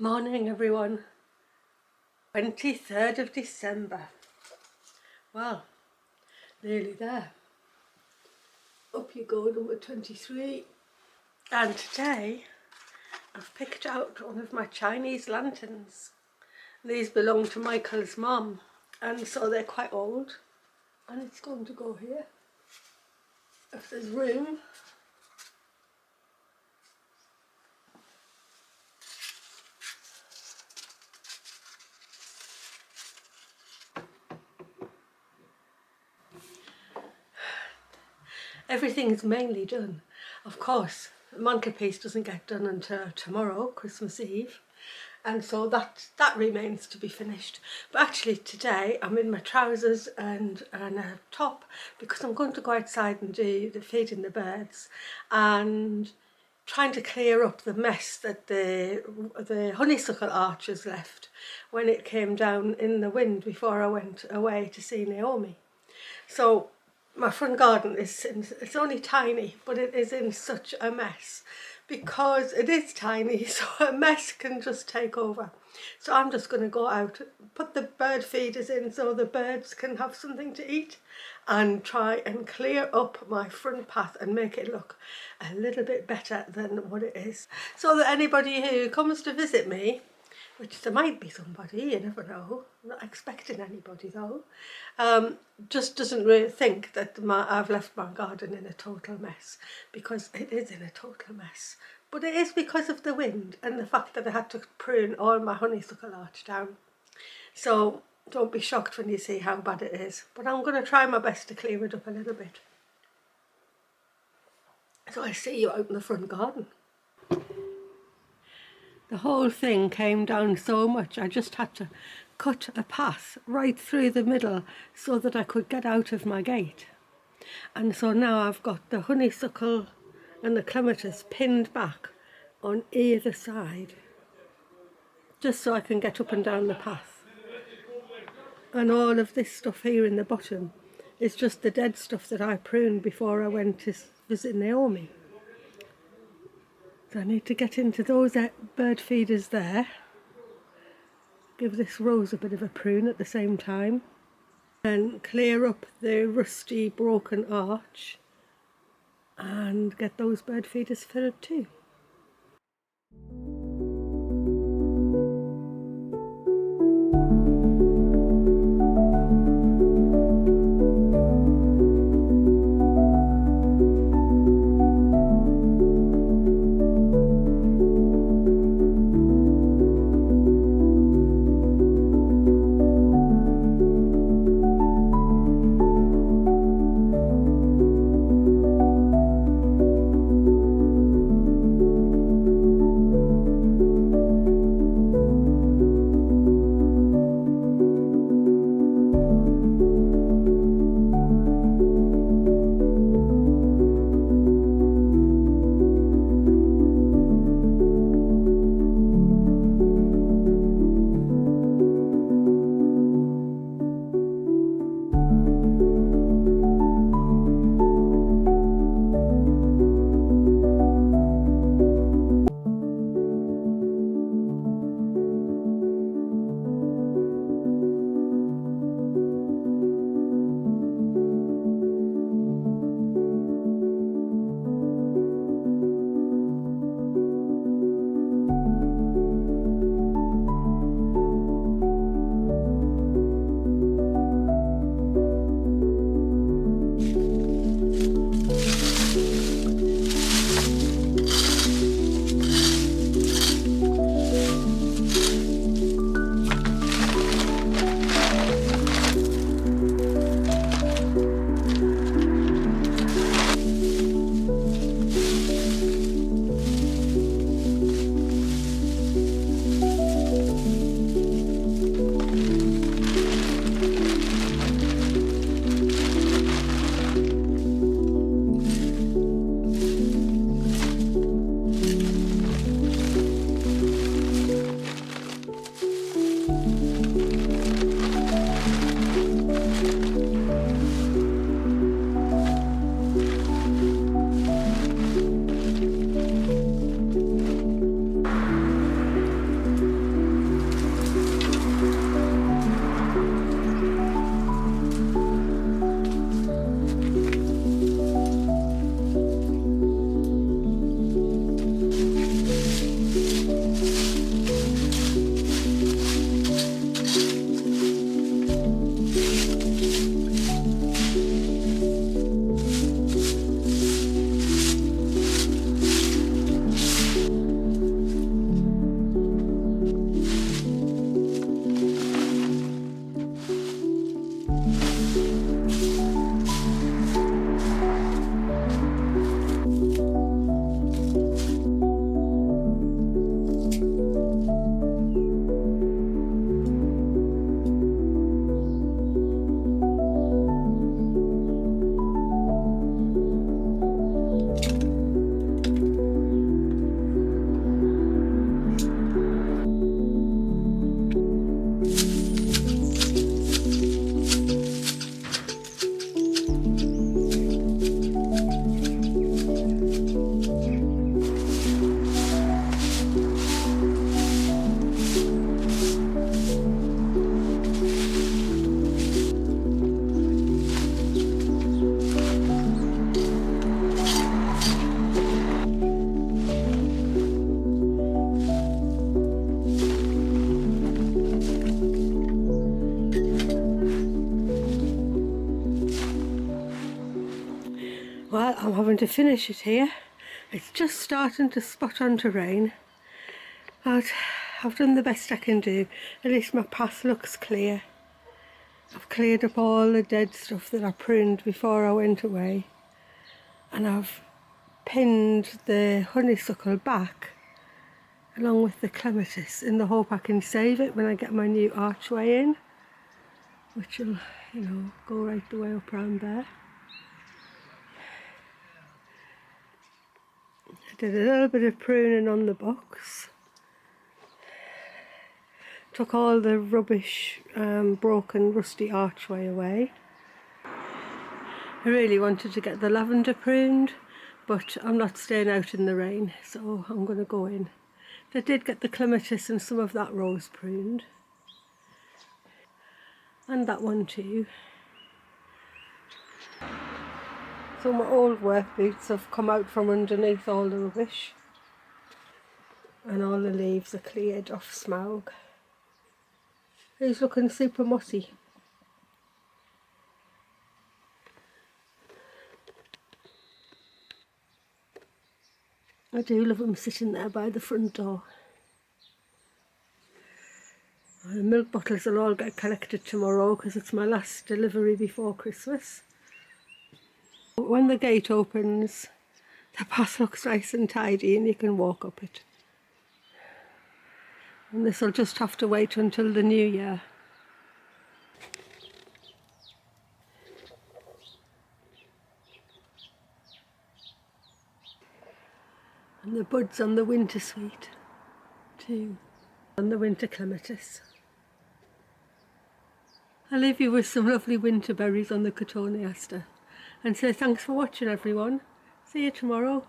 Morning everyone, 23rd of December. Well, nearly there. Up you go, number 23. And today I've picked out one of my Chinese lanterns. These belong to Michael's mum, and so they're quite old, and it's going to go here if there's room. Everything's mainly done. Of course, the mantelpiece doesn't get done until tomorrow, Christmas Eve, and so that remains to be finished. But actually today I'm in my trousers and a top because I'm going to go outside and do the feeding the birds and trying to clear up the mess that the honeysuckle arches left when it came down in the wind before I went away to see Naomi. So my front garden it's only tiny, but it is in such a mess because it is tiny, so a mess can just take over. So I'm just going to go out, put the bird feeders in so the birds can have something to eat, and try and clear up my front path and make it look a little bit better than what it is, so that anybody who comes to visit me, which there might be somebody, you never know, I'm not expecting anybody though, just doesn't really think that I've left my garden in a total mess, because it is in a total mess. But it is because of the wind and the fact that I had to prune all my honeysuckle arch down. So don't be shocked when you see how bad it is, but I'm going to try my best to clear it up a little bit. So I see you out in the front garden. The whole thing came down so much, I just had to cut a path right through the middle so that I could get out of my gate. And so now I've got the honeysuckle and the clematis pinned back on either side, just so I can get up and down the path. And all of this stuff here in the bottom is just the dead stuff that I pruned before I went to visit Naomi. So I need to get into those bird feeders there, give this rose a bit of a prune at the same time, and clear up the rusty broken arch and get those bird feeders filled too. to finish it here. It's just starting to spot on to rain, but I've done the best I can do. At least my path looks clear. I've cleared up all the dead stuff that I pruned before I went away, and I've pinned the honeysuckle back along with the clematis in the hope I can save it when I get my new archway in, which will, you know, go right the way up around there. I did a little bit of pruning on the box. Took all the rubbish, broken, rusty archway away. I really wanted to get the lavender pruned, but I'm not staying out in the rain, so I'm going to go in. I did get the clematis and some of that rose pruned. And that one too. So my old work boots have come out from underneath all the rubbish. And all the leaves are cleared off Smaug. He's looking super mossy. I do love him sitting there by the front door. The milk bottles will all get collected tomorrow because it's my last delivery before Christmas. When the gate opens, the path looks nice and tidy and you can walk up it. And this will just have to wait until the new year. And the buds on the winter sweet too, and the winter clematis. I'll leave you with some lovely winter berries on the cotoneaster and say thanks for watching everyone. See you tomorrow.